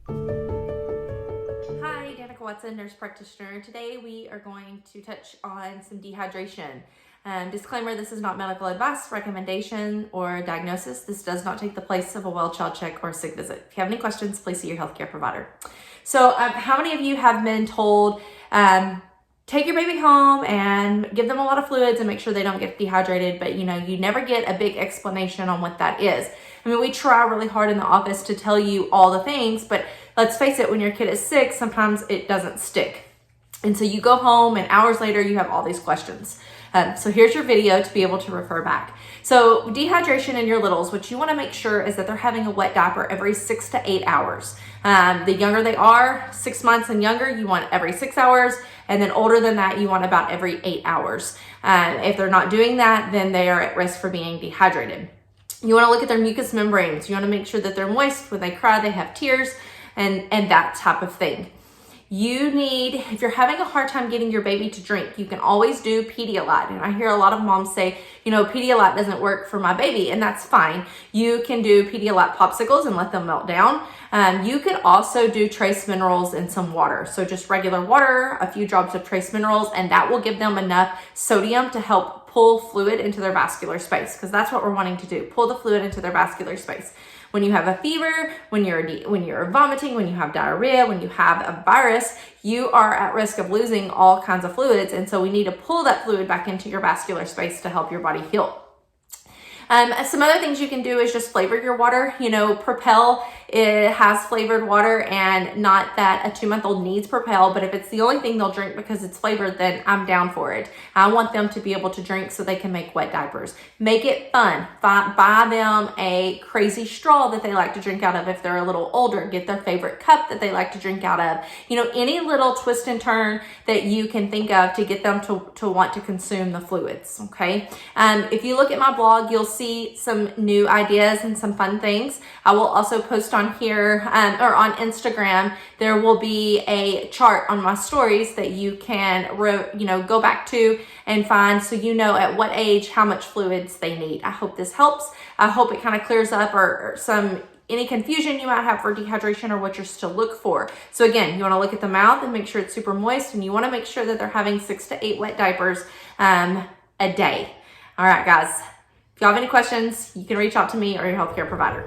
Hi, Danika Watson, nurse practitioner. Today we are going to touch on some dehydration. Disclaimer, this is not medical advice, recommendation, or diagnosis. This does not take the place of a well child check or sick visit. If you have any questions, please see your healthcare provider. So how many of you have been told, take your baby home and give them a lot of fluids and make sure they don't get dehydrated, but you never get a big explanation on what that is? I mean, we try really hard in the office to tell you all the things, but let's face it, when your kid is sick, sometimes it doesn't stick. And so you go home and hours later, you have all these questions. So here's your video to be able to refer back. So dehydration in your littles, what you want to make sure is that they're having a wet diaper every 6 to 8 hours. The younger they are, 6 months and younger, you want every 6 hours. And then older than that, you want about every 8 hours. If they're not doing that, then they are at risk for being dehydrated. You want to look at their mucous membranes. You want to make sure that they're moist. When they cry, they have tears and that type of thing. You need, if you're having a hard time getting your baby to drink, you can always do Pedialyte. And I hear a lot of moms say, Pedialyte doesn't work for my baby, and that's fine. You can do Pedialyte popsicles and let them melt down. You could also do trace minerals in some water. So just regular water, a few drops of trace minerals, and that will give them enough sodium to help pull fluid into their vascular space, because that's what we're wanting to do, pull the fluid into their vascular space. When you have a fever, when you're vomiting, when you have diarrhea, when you have a virus, you are at risk of losing all kinds of fluids. And so we need to pull that fluid back into your vascular space to help your body heal. Some other things you can do is just flavor your water. Propel, it has flavored water, and not that a 2-month-old needs Propel, but if it's the only thing they'll drink because it's flavored, then I'm down for it. I want them to be able to drink so they can make wet diapers. Make it fun. Buy them a crazy straw that they like to drink out of if they're a little older. Get their favorite cup that they like to drink out of. Any little twist and turn that you can think of to get them to want to consume the fluids, okay? If you look at my blog, you'll see some new ideas and some fun things. I will also post on here or on Instagram. There will be a chart on my stories that you can go back to and find, so you know at what age how much fluids they need. I hope this helps. I hope it kind of clears up or any confusion you might have for dehydration or what you're to look for. So again, you want to look at the mouth and make sure it's super moist, and you want to make sure that they're having 6 to 8 wet diapers a day. All right, guys. If y'all have any questions, you can reach out to me or your healthcare provider.